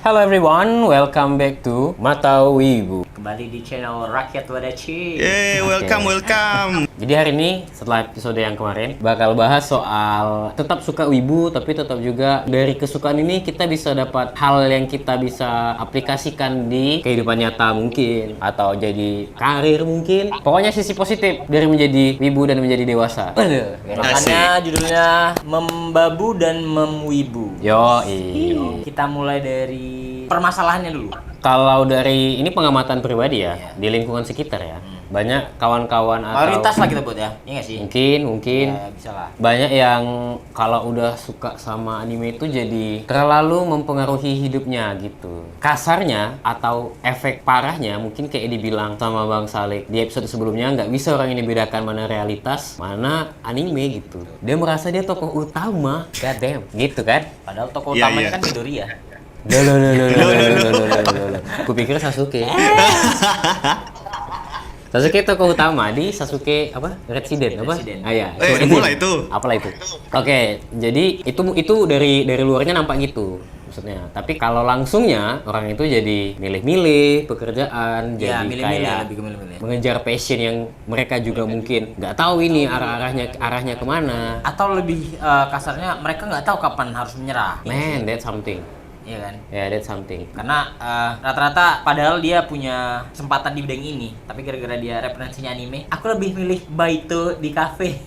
Hello everyone, welcome back to Mata Wibu. Kembali di channel Rakyat Wadaci. Welcome. Jadi hari ini setelah episode yang kemarin bakal bahas soal tetap suka wibu tapi tetap juga dari kesukaan ini kita bisa dapat hal yang kita bisa aplikasikan di kehidupan nyata mungkin atau jadi karir mungkin. Pokoknya sisi positif dari menjadi wibu dan menjadi dewasa. Makanya judulnya Membabu dan Memwibu. Kita mulai dari permasalahannya dulu. Kalau dari ini pengamatan pribadi ya, di lingkungan sekitar ya. Banyak kawan-kawan atau Mayoritas lah kita buat ya. Iya nggak sih? Mungkin Ya, bisa lah. banyak yang kalau udah suka sama anime itu jadi terlalu mempengaruhi hidupnya gitu. Kasarnya atau efek parahnya mungkin kayak dibilang sama Bang Salik di episode sebelumnya, nggak bisa orang ini bedakan mana realitas, mana anime gitu. Dia merasa dia tokoh utama, god damn, gitu kan? Padahal tokoh Iya, utamanya iya. kan Midoriya. Kupikir Sasuke. Sasuke tokoh utama di Sasuke apa? Resident apa? Resident. Ah ya. Mulai itu. Apalah itu. Oke, jadi itu dari luarnya nampak gitu maksudnya. Tapi kalau langsungnya orang itu jadi milih-milih pekerjaan, Ya, jadi milih-milih, kayak lebih ke milih-milih. mengejar passion yang mereka juga mungkin nggak tahu ini arahnya kemana. Atau lebih kasarnya mereka nggak tahu kapan harus menyerah. Man, that's something. Iya kan? Yeah, that's something. Karena rata-rata padahal dia punya kesempatan di bidang ini, tapi gara-gara dia referensinya anime, aku lebih milih Baito di kafe.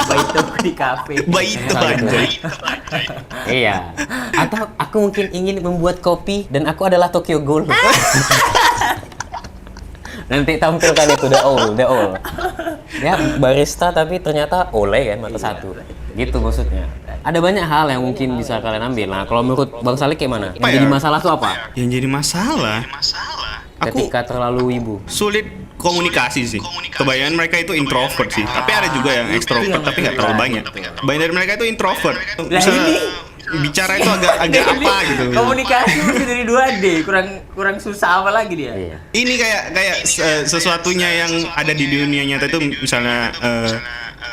Baito di kafe. Baito anjay. Iya. Atau aku mungkin ingin membuat kopi dan aku adalah Tokyo Ghoul. Nanti tampilkan itu the all. Ya barista tapi ternyata oleh kan mata satu. Gitu maksudnya. Ada banyak hal yang mungkin bisa kalian ambil. Nah, kalau menurut Bang Salik kayak mana? Yang Apa ya? jadi masalah tuh apa? Yang jadi masalah, aku Ketika terlalu wibu. sulit komunikasi sih. Kebanyakan mereka itu introvert sih. Tapi ada juga yang ekstrovert, tapi nggak terlalu banyak. Banyak dari mereka itu introvert. Misalnya bicara itu agak apa gitu. Komunikasi mesti dari 2D, kurang susah apa lagi dia? Iya. Ini kayak sesuatunya yang ada di dunia nyata itu misalnya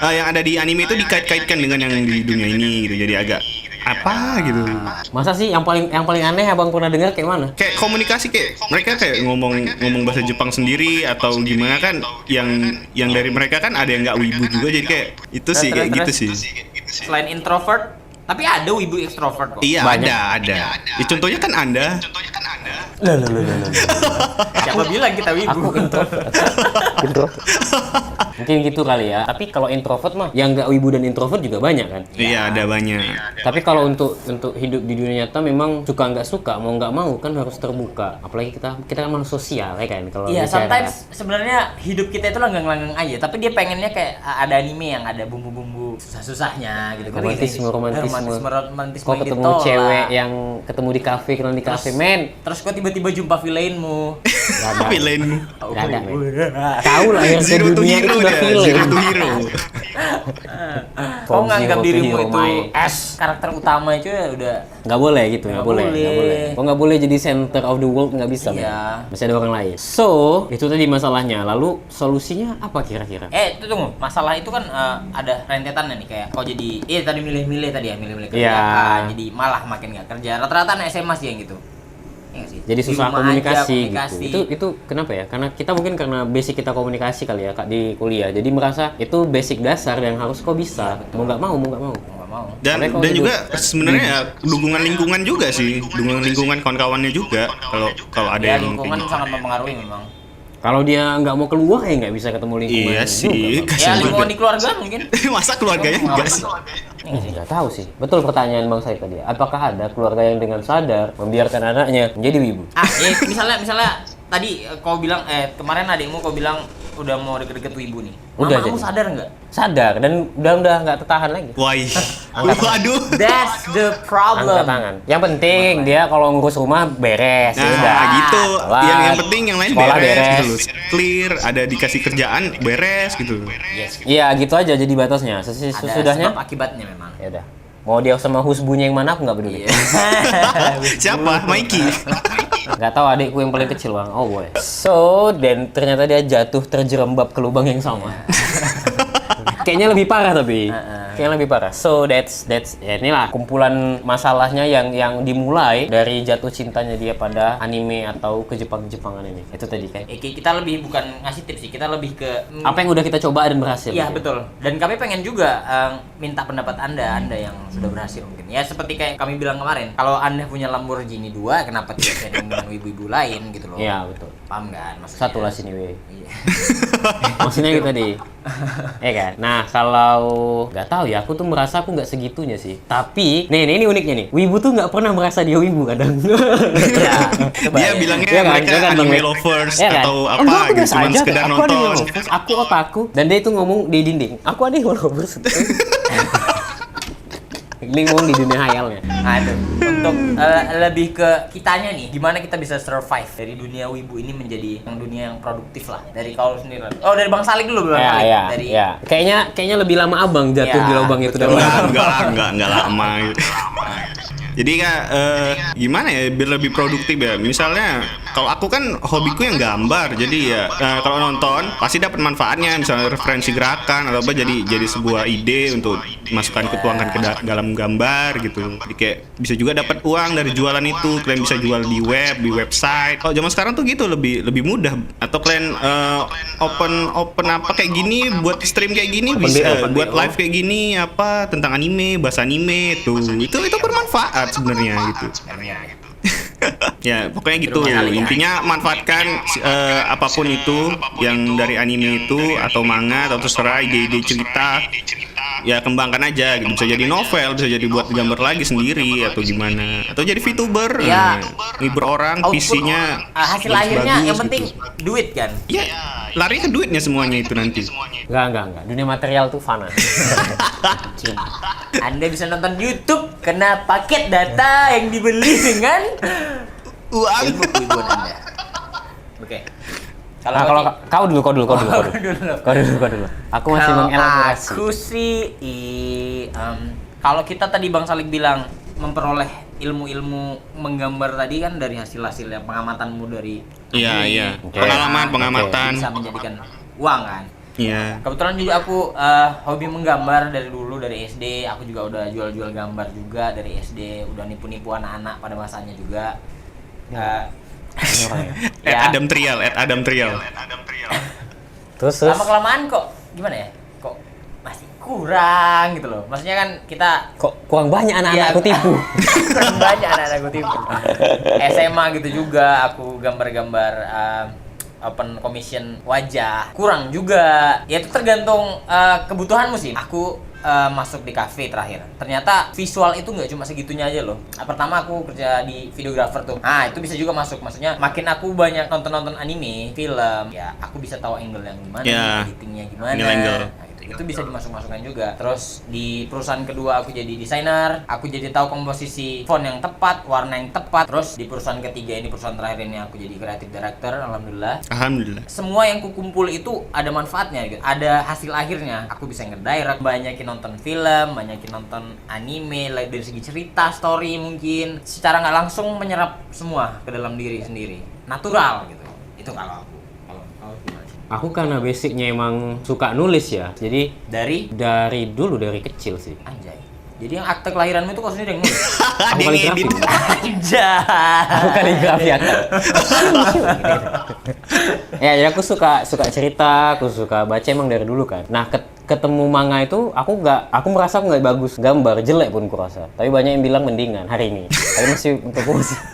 yang ada di anime itu dikait-kaitkan dengan yang di dunia ini gitu. Jadi agak apa gitu. Masa sih yang paling aneh Abang pernah dengar kayak mana? Kayak komunikasi kayak mereka kayak ngomong bahasa Jepang sendiri atau gimana kan yang dari mereka kan ada yang nggak wibu juga jadi kayak itu sih kayak gitu sih. Selain introvert, tapi ada wibu ekstrovert kok. Iya Banyak. ada. Ya, contohnya kan Anda. Siapa bilang kita wibu? Aku introvert. Mungkin gitu kali ya. Tapi kalau introvert mah yang nggak wibu dan introvert juga banyak kan. Iya ada banyak. Tapi kalau untuk hidup di dunia nyata memang suka nggak suka mau nggak mau kan harus terbuka. Apalagi kita kan manusia sosial ya kan kalau Iya, bicara. sometimes sebenarnya hidup kita itu langgang-langgang aja, tapi dia pengennya kayak ada anime yang ada bumbu-bumbu susah-susahnya gitu. romantisme romantisme kok yang ketemu ditolak. cewek yang ketemu di kafe kenal di kafe men Terus kok tiba-tiba jumpa villainmu. nggak ada Villain. nggak ada men tahu lah yang Zero to dunia itu hero udah dia. villain. Zero to hero. Kau nganggap Zero to dirimu hero, itu my. karakter utama itu ya udah nggak boleh gitu nggak boleh kok nggak boleh jadi center of the world nggak bisa men. Iya. Masih ada orang lain so itu tadi masalahnya lalu solusinya apa kira-kira itu tunggu, masalah itu kan ada rentetannya nih kayak kau jadi tadi milih-milih Iya. kerjaan, jadi malah makin nggak kerja. Rata-rata anak SMA sih yang gitu. Iya nggak sih? jadi Di susah rumah komunikasi, aja, gitu. Itu kenapa ya? Karena kita mungkin karena basic kita komunikasi kali ya Kak di kuliah. Jadi merasa itu basic dasar yang harus kau bisa. Mau nggak mau. nggak mau. Dan Soalnya kalau juga sebenarnya ya, dukungan lingkungan juga sih. Dukungan lingkungan kawan-kawannya juga kalau ada Ya yang lingkungan kayak gitu. sangat mempengaruhi memang. Kalau dia nggak mau keluar ya nggak bisa ketemu lingkungan. Iya sih, juga, Bang. Ya kasihan lingkungan di juga. keluarga mungkin. Masa keluarganya enggak sih? Nggak tahu sih. Betul pertanyaan Bang Said tadi. Apakah ada keluarga yang dengan sadar membiarkan anaknya menjadi wibu? Misalnya tadi kau bilang kemarin adikmu kau bilang udah mau deket-deket wibu nih. Udah Mamamu jadi. sadar nggak? Sadar dan udah nggak tertahan lagi. Wai. Angkat tangan. Waduh. That's the Angkat problem. tangan. Yang penting dia kalau ngurus rumah beres. Nah, Udah. gitu. Sholat, Yang penting yang lain sekolah beres gitu loh. Clear, ada dikasih kerjaan beres gitu. Iya gitu aja jadi batasnya. Ada Sesudahnya sebab akibatnya memang. ya udah. Mau dia sama husbunya yang mana aku nggak peduli. Iya. Siapa? Mikey. Nggak tahu adikku yang paling kecil bang. Oh boy. So dan ternyata dia jatuh terjerembab ke lubang yang sama. Kayaknya lebih parah tapi. Yang lebih parah. So that's ya inilah kumpulan masalahnya yang dimulai dari jatuh cintanya dia pada anime atau ke Jepang-Jepangan ini. Itu tadi kan. Kita lebih bukan ngasih tips sih, kita lebih ke Apa yang udah kita coba dan berhasil. Iya mungkin. betul. Dan kami pengen juga minta pendapat Anda yang sudah berhasil mungkin. Ya seperti kayak kami bilang kemarin, kalau Anda punya Lamborghini 2, kenapa tidak sharing dengan ibu-ibu lain gitu loh. Iya, betul. Paham kan maksudnya? Satu lah sini, weh. Iya. Maksudnya gitu tadi. Ya kan? Nah, kalau nggak tahu ya, aku tuh merasa aku nggak segitunya sih. Tapi, nih ini uniknya nih. Wibu tuh nggak pernah merasa dia wibu kadang. Iya. Dia bilangnya Iya kan? mereka Iya kan, Bang anime Wei? lovers Iya kan? atau Enggak, apa aku gitu, biasa cuman aja, sekedar aku anime nonton. lovers, aku otaku. Dan dia itu ngomong di dinding. Aku anime lovers. Dia ngomong di dunia hayalnya. Aduh, untuk lebih ke kitanya nih, gimana kita bisa survive dari dunia wibu ini menjadi dunia yang produktif lah. Dari kau sendiri. Oh, dari Bang Salik dulu, Bang Salik. Ya, Dari ya. Kayaknya lebih lama abang jatuh Ya, di lubang itu betul. daripada Enggak lama gitu. Jadi Kak, gimana ya biar lebih produktif ya? Misalnya kalau aku kan hobiku yang gambar, jadi ya kalau nonton pasti dapat manfaatnya, misalnya referensi gerakan atau apa, jadi sebuah ide untuk masukkan tuangkan ke dalam gambar gitu. Jadi kayak bisa juga dapat uang dari jualan itu, kalian bisa jual di website. Kalau zaman sekarang tuh gitu lebih mudah. Atau kalian open apa kayak gini, buat stream kayak gini, bisa open buat BO. live kayak gini apa tentang anime, bahasa anime tuh. Itu bermanfaat sebenarnya gitu. Ya pokoknya gitu, intinya manfaatkan apapun itu yang dari anime itu atau manga atau terserah ide-ide cerita, ya kembangkan aja gitu. Bisa jadi novel, bisa jadi buat gambar lagi sendiri atau gimana, atau jadi VTuber, Ya. ngibur orang, PC-nya hasil bagus-bagus akhirnya yang gitu. penting duit kan. Ya lari ke duitnya semuanya itu nanti. Enggak. Dunia material tuh fana. Anda bisa nonton YouTube kena paket data yang dibeli dengan Uang. ibu-ibuan Anda. Oke. Nah, kalau kau dulu. Kau dulu. Kau dulu. Aku masih Kalau mengelaborasi. aku sih kalau kita tadi Bang Salik bilang memperoleh ilmu-ilmu menggambar tadi kan dari hasil-hasil yang pengamatanmu dari Iya. Oke. Pengamatan. bisa menjadikan uang kan. Iya. Kebetulan juga aku hobi menggambar dari dulu, dari SD. Aku juga udah jual-jual gambar juga dari SD. Udah nipu-nipu anak-anak pada masanya juga. Adam Trial. Terus. Lama-kelamaan kok gimana ya? Kok masih kurang gitu loh. Maksudnya kan kita Kok kurang banyak anak-anak Iya. aku tipu. kurang banyak anak-anak aku tipu. SMA gitu juga aku gambar-gambar open commission wajah. Kurang juga. Ya itu tergantung kebutuhanmu sih. Aku masuk di cafe terakhir. Ternyata visual itu nggak cuma segitunya aja loh. Pertama aku kerja di videographer tuh. Nah, itu bisa juga masuk. Maksudnya makin aku banyak nonton anime, film, ya aku bisa tahu angle yang gimana, Ya. editingnya gimana. Angle. Nah, itu bisa dimasuk-masukkan juga. Terus di perusahaan kedua aku jadi desainer, aku jadi tahu komposisi font yang tepat, warna yang tepat. Terus di perusahaan ketiga ini, perusahaan terakhir ini aku jadi creative director, alhamdulillah. Semua yang kukumpul itu ada manfaatnya gitu. Ada hasil akhirnya. Aku bisa ngedirect, banyakin nonton film, banyakin nonton anime, dari segi cerita, story mungkin. Secara nggak langsung menyerap semua ke dalam diri sendiri. Natural gitu. Itu kalau aku. Kalau gimana sih? Aku karena basicnya emang suka nulis ya. Jadi Dari dari kecil sih. anjay. Jadi yang akte kelahiranmu itu kau sendiri yang nulis? Aku kaligrafi. Anjay. Aku kaligrafi ya. Ya, jadi aku suka cerita, aku suka baca emang dari dulu kan. Nah, ketemu manga itu aku merasa aku nggak bagus gambar, jelek pun kurasa. Tapi banyak yang bilang mendingan hari ini. Tapi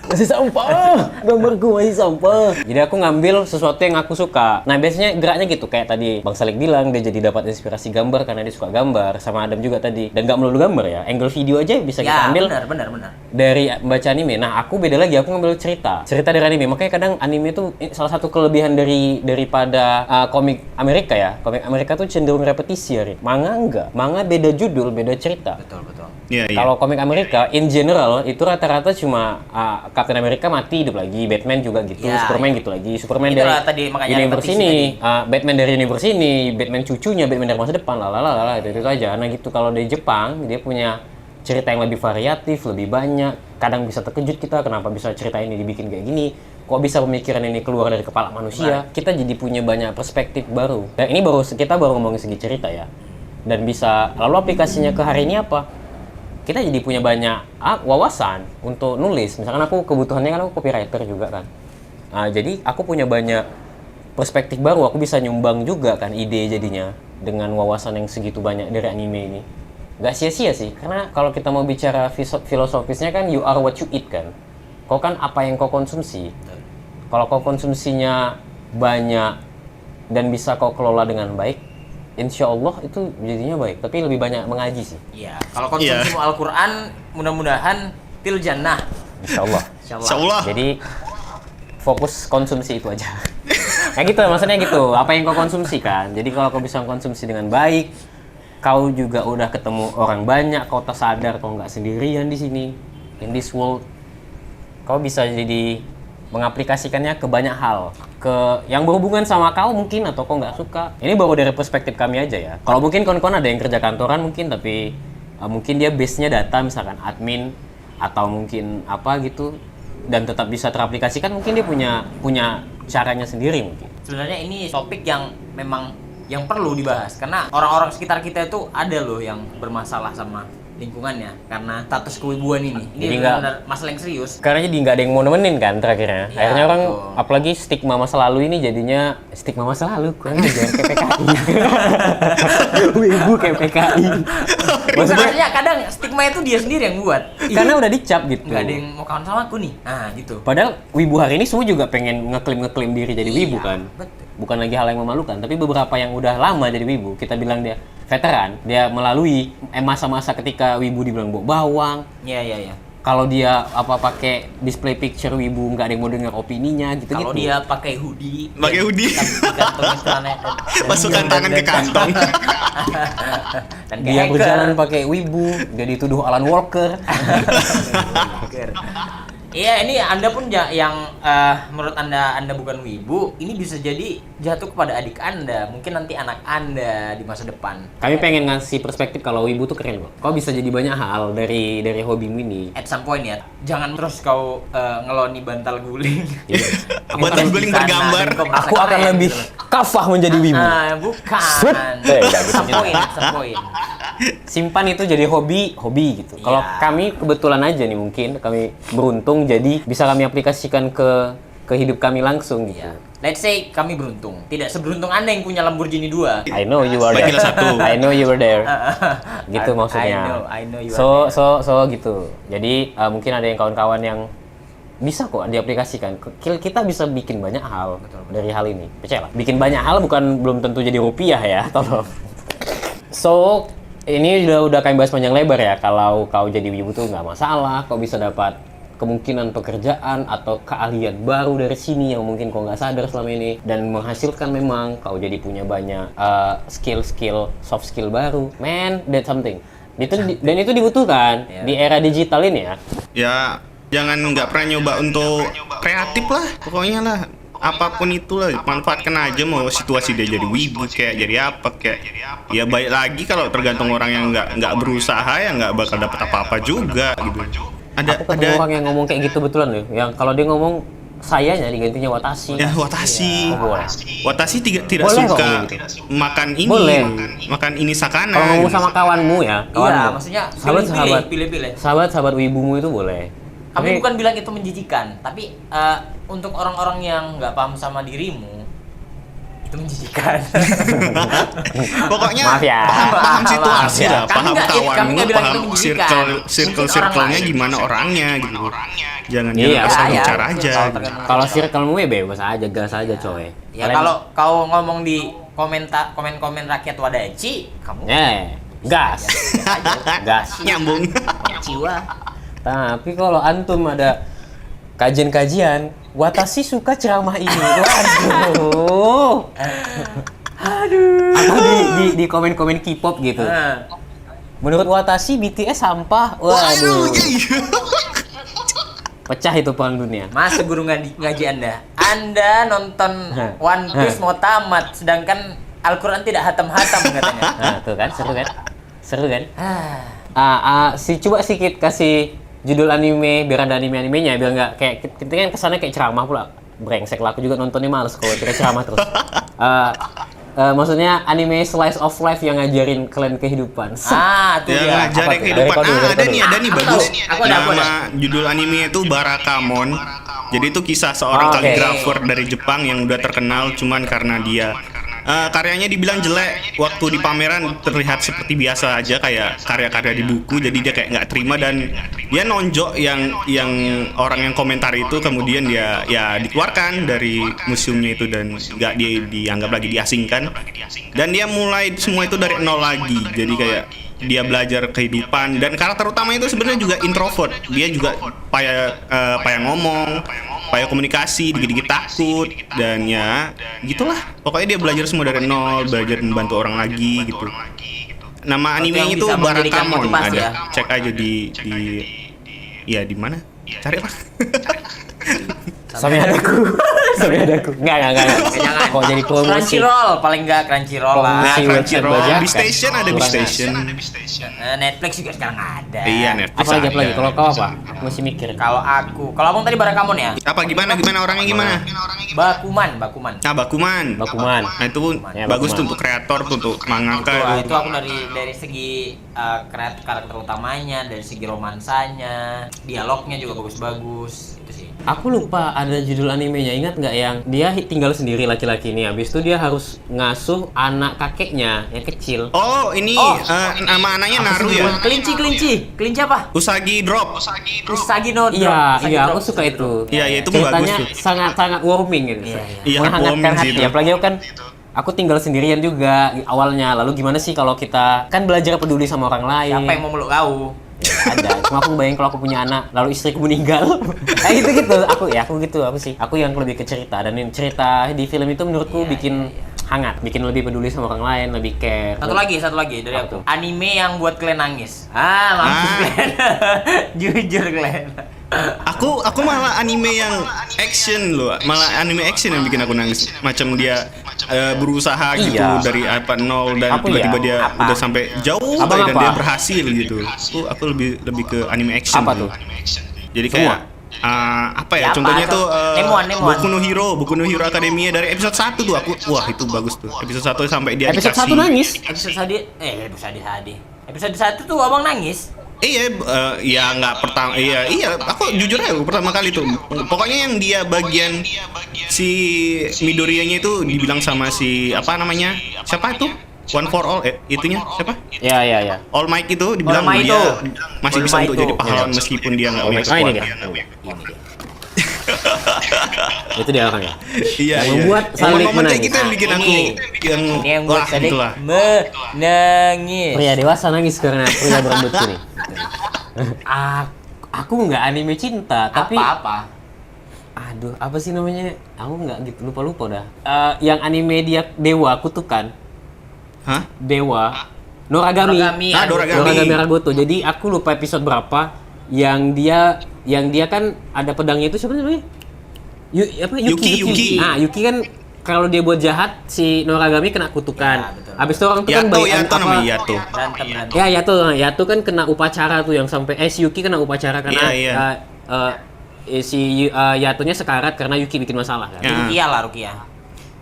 masih sampah, gambarku masih sampah. Jadi aku ngambil sesuatu yang aku suka. Nah, biasanya geraknya gitu, kayak tadi Bang Salik bilang dia jadi dapat inspirasi gambar karena dia suka gambar, sama Adam juga tadi. Dan nggak melulu gambar ya, angle video aja bisa kita ambil. Benar. Dari baca anime. Nah, aku beda lagi, aku ngambil cerita dari anime. Makanya kadang anime itu salah satu kelebihan daripada komik Amerika ya. Komik Amerika tuh cenderung repetisi ya. Manga enggak. Manga beda judul, beda cerita. Betul. Iya. Kalau komik Amerika in general itu rata-rata cuma Captain America mati hidup lagi, Batman juga gitu, Ya, Superman ya. gitu lagi, Superman Itulah dari tadi, makanya universe repetisi ini, Batman dari universe ini, Batman cucunya, Batman dari masa depan, itu aja. Nah gitu, kalau di Jepang dia punya cerita yang lebih variatif, lebih banyak. Kadang bisa terkejut kita, kenapa bisa cerita ini dibikin kayak gini? Kok bisa pemikiran ini keluar dari kepala manusia? Kita jadi punya banyak perspektif baru. Dan ini kita baru ngomongin segi cerita ya. dan bisa lalu aplikasinya ke hari ini apa? Kita jadi punya banyak wawasan untuk nulis. Misalkan aku kebutuhannya kan aku copywriter juga kan. Nah, jadi aku punya banyak perspektif baru, aku bisa nyumbang juga kan ide jadinya dengan wawasan yang segitu banyak dari anime ini. Gak sia-sia sih, karena kalau kita mau bicara filosofisnya kan you are what you eat kan. Kau kan apa yang kau konsumsi. Kalau kau konsumsinya banyak dan bisa kau kelola dengan baik, insya Allah itu jadinya baik. Tapi lebih banyak mengaji sih. Iya, kalau konsumsi Al-Quran mudah-mudahan til jannah. Insya Allah. Insya Allah. Jadi fokus konsumsi itu aja. Kayak gitu maksudnya gitu. Apa yang kau konsumsi kan. Jadi kalau kau bisa konsumsi dengan baik, kau juga udah ketemu orang banyak, kau tersadar kau nggak sendirian di sini. In this world, kau bisa jadi mengaplikasikannya ke banyak hal, ke yang berhubungan sama kau mungkin atau kau nggak suka. Ini baru dari perspektif kami aja ya. Kalau mungkin kawan-kawan ada yang kerja kantoran mungkin, tapi mungkin dia base-nya data misalkan admin atau mungkin apa gitu, dan tetap bisa teraplikasikan, mungkin dia punya caranya sendiri mungkin. Sebenarnya ini topik yang memang yang perlu dibahas karena orang-orang sekitar kita itu ada loh yang bermasalah sama lingkungannya karena status kewibuan ini. Ini benar masalah yang serius. Karena jadi nggak ada yang mau nemenin kan terakhirnya. Ya, akhirnya orang betul. apalagi stigma masa lalu ini jadinya stigma masa lalu kurang aja kayak PKI. Wibu kayak PKI. Maksudnya kadang stigma itu dia sendiri yang buat. Karena udah dicap gitu. Nggak ada yang mau kawan sama aku nih. Nah gitu. Padahal wibu hari ini semua juga pengen ngeklaim diri jadi wibu kan. Betul. Bukan lagi hal yang memalukan, tapi beberapa yang udah lama jadi wibu, kita bilang dia veteran, dia melalui masa-masa ketika wibu dibilang bawa bawang. Iya. Kalau dia pakai display picture wibu, nggak ada yang mau dengar opininya gitu. Kalau dia pakai hoodie, masukkan tangan ke kantong. Dan dia berjalan pakai wibu, dia dituduh Alan Walker. Iya, ini Anda pun yang menurut Anda bukan wibu, ini bisa jadi jatuh kepada adik Anda, mungkin nanti anak Anda di masa depan. Kami pengen ngasih perspektif kalau wibu tuh keren kok. Kau bisa jadi banyak hal dari hobimu ini. At some point ya, jangan terus kau ngeloni bantal guling. Bantal guling bergambar. Aku akan lebih kafah menjadi wibu. Bukan. Some point. Simpan itu jadi hobi gitu. Kalau kami kebetulan aja nih mungkin kami beruntung jadi bisa kami aplikasikan ke hidup kami langsung gitu. Let's say kami beruntung. Tidak seberuntung Anda yang punya Lamborghini 2. I know you are there. Bagilah satu. I know you were there. Gitu maksudnya. I know you are there. So gitu. Jadi mungkin ada yang kawan-kawan yang bisa kok diaplikasikan. Kita bisa bikin banyak hal dari hal ini. Percayalah. Bikin banyak hal belum tentu jadi rupiah ya, tolong. So ini udah kami bahas panjang lebar ya. Kalau kau jadi wibu tuh nggak masalah, kau bisa dapat kemungkinan pekerjaan atau keahlian baru dari sini yang mungkin kau nggak sadar selama ini, dan menghasilkan memang kau jadi punya banyak skill soft skill baru. Man, that's something. Dan itu dibutuhkan di era digital ini ya. Ya, jangan nggak pernah nyoba untuk kreatif lah, pokoknya lah. Apapun itulah, manfaatkan aja, mau situasi dia jadi wibu kayak jadi apa kayak ya baik lagi kalau tergantung orang yang nggak berusaha ya nggak bakal dapat apa-apa juga gitu. Aku ketemu orang yang ngomong kayak gitu betulan loh, yang kalau dia ngomong sayanya digantinya watashi. Ya watashi. Watashi tidak boleh suka gitu. makan ini, makan ini sakana. Kalau ngomong sama kawanmu ya, iya, maksudnya pilih-pilih. Sahabat wibumu itu boleh. Kami bukan bilang itu menjijikan, tapi untuk orang-orang yang nggak paham sama dirimu itu menjijikan. Pokoknya Maaf ya. paham situasi Maaf ya. lah, paham kawanmu, paham menjijikan. circle-nya gimana orangnya gitu. Jangan asal bicara aja. Kalau circle-mu ya bebas aja, gas aja coy. Ya kalau kau ngomong di komen rakyat Wadaci, kamu gas. Gas. Nyambung. jiwa. Tapi kalau antum ada kajian-kajian, watashi suka ceramah ini. Waduh. Atau di komen-komen K-pop gitu. Menurut watashi BTS sampah. Waduh. Pecah itu perang dunia. Mas guru ngaji Anda. Anda nonton One Piece mau tamat, sedangkan Al-Quran tidak hatam-hatam katanya. Nah, tuh kan, seru kan? Coba sedikit kasih judul anime biar ada animenya biar nggak kayak kita kan kesannya kayak ceramah pula. Brengsek lah, aku juga nontonnya males kalau kita ceramah terus. maksudnya anime slice of life yang ngajarin kalian kehidupan. Tuh Yang dia. ngajarin Apa tuh? kehidupan. Dari kode, Ada nih Aku bagus. tahu. Aku ada. Nama judul anime itu Barakamon. Jadi itu kisah seorang Oke. kaligrafer dari Jepang yang udah terkenal cuman karena dia karyanya dibilang jelek. Waktu di pameran terlihat seperti biasa aja kayak karya-karya di buku. Jadi dia kayak nggak terima dan dia nonjok yang orang yang komentar itu, kemudian dia ya dikeluarkan dari museumnya itu dan nggak dianggap lagi diasingkan. Dan dia mulai semua itu dari nol lagi. Jadi kayak dia belajar kehidupan dan karakter utamanya itu sebenarnya juga introvert. Dia juga payah ngomong, payah komunikasi, dikit-dikit takut dan ya gitulah. Pokoknya dia belajar semua dari nol, belajar membantu orang lagi gitu. Nama animenya itu bisa memberikan Barakamon, motivasi ada. ya. Cek aja di mana? Carilah. Sampai adaku. Enggak. Jangan. Kok jadi promosi? Crunchyroll, paling nggak Crunchyroll lah. Promosi. website Crunchyroll, bajakan. B-Station ada Kurang B-Station. Netflix juga sekarang ada. Iya, Netflix. Apa lagi? ada. Kalau kau apa? Aku masih mikir. Kalau abang tadi Barakamon ya? Apa gimana orangnya gimana? Bakuman. Nah, Bakuman. Bakuman. Nah, itu Ya, bagus Bakuman. tuh untuk kreator, tuh untuk mangaka. Itu aku dari segi karakter utamanya, dari segi romansanya, dialognya juga bagus-bagus. Itu sih. Aku lupa ada judul animenya, ingat nggak yang dia tinggal sendiri laki-laki ini, habis itu dia harus ngasuh anak kakeknya yang kecil. Oh, ini nama anaknya Naru ya? Kelinci apa? Usagi Drop. Usagi no Drop. Iya, Usagi aku Drop. suka itu. Iya, itu Ceritanya bagus tuh. sangat warming gitu. Iya, Menghangatkan warming sih hati. itu. Apalagi aku kan aku tinggal sendirian juga awalnya. Lalu gimana sih kalau kita kan belajar peduli sama orang lain? Siapa yang mau meluk kau? Ya, ada. Cuma aku bayangin kalau aku punya anak, lalu istriku meninggal. gitu. Aku yang lebih ke cerita, dan ini cerita di film itu menurutku bikin hangat, bikin lebih peduli sama orang lain, lebih care. Satu lagi dari Apa aku. tuh? Anime yang buat kalian nangis. Mampus Glenn. Jujur Glenn. Aku malah anime yang action loh. Malah anime action yang bikin aku nangis. Macam dia berusaha gitu Iya. dari nol dan Aku tiba-tiba ya. dia Apa? udah sampai jauh Abang dan apa? dia berhasil gitu. Aku lebih ke anime action. Apa tuh? Jadi Semua? kayak apa ya? Siapa? Contohnya tuh Nemuan. Boku no Hero Academia dari episode 1 tuh wah itu bagus tuh. Episode 1 sampai dia Episode dikasih 1 nangis. Episode 1 tuh abang nangis. Iya, ya nggak pertama, iya, aku jujur aja pertama kali tuh. Pokoknya yang dia bagian si Midoriyanya itu dibilang sama si apa namanya? Siapa itu? One for All, itunya siapa? Ya. All Might itu dibilang All Might dia itu. masih All bisa Might untuk itu. jadi pahlawan meskipun dia nggak punya Oh, ini dia. kekuatan. Itu dia orangnya. Iya, Yang membuat Salik momen kayak menangis. gitu yang bikin aku Ini yang buat wah Sadik itulah. menangis. Pria dewasa nangis karena pria berambut kuning. Aku nggak anime cinta, tapi Apa? aduh, apa sih namanya? Aku nggak gitu, lupa dah. Yang anime dia Dewa Kutukan, Hah? Dewa Noragami. Noragami. Ragoto. Jadi aku lupa episode berapa yang dia kan ada pedangnya itu siapa namanya? Yuki. Nah, Yuki kan kalau dia buat jahat si Noragami kena kutukan. Ya, betul. Habis itu orang tuh kan Yato namanya Yato. Berantem. Ya Yato kan kena upacara tuh yang sampai si Yuki kena upacara karena Iya. Yatonya sekarat karena Yuki bikin masalah kan. Ya. Rukiah.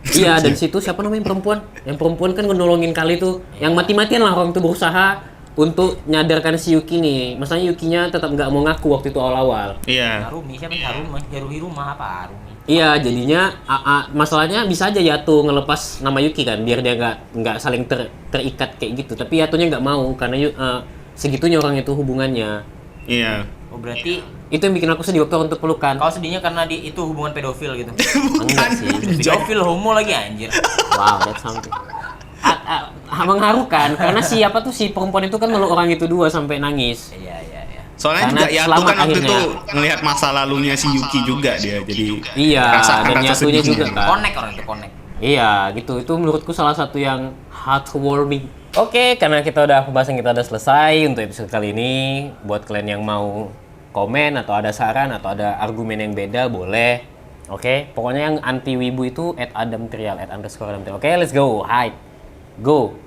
Iya, dan situ siapa namanya perempuan? Yang perempuan kan nolongin kali tuh. Yang mati-matian lah orang tuh berusaha untuk nyadarkan si Yuki nih. Masalahnya Yukinya tetap nggak mau ngaku waktu itu awal-awal. Iya. Harumi siapa? Haruhiruma apa Harumi? Iya, jadinya masalahnya bisa aja Yato ngelepas nama Yuki kan, biar dia nggak saling terikat kayak gitu. Tapi Yatonya nggak mau karena segitunya orang itu hubungannya. Iya. Oh berarti Itu yang bikin aku sedih waktu untuk pelukan. kau sedihnya karena itu hubungan pedofil gitu. Enggak sih. Pedofil homo lagi anjir. Wow, that's something. Mengharukan karena siapa tuh si perempuan itu kan meluk orang itu dua sampai nangis. Iya. Soalnya Karena juga Yato selamat kan waktu akhirnya. itu ngelihat masa lalunya si Yuki juga dia, jadi Iya, rasakan dan rasa Yatunya sedihnya. juga kan. Connect orang itu connect. Iya, gitu. Itu menurutku salah satu yang heartwarming. Oke, karena pembahasan kita udah selesai untuk episode kali ini. Buat kalian yang mau komen atau ada saran atau ada argumen yang beda, boleh. Oke, pokoknya yang anti wibu itu @adamtrial, @_adamtrial. Oke, let's go. Hi. Go.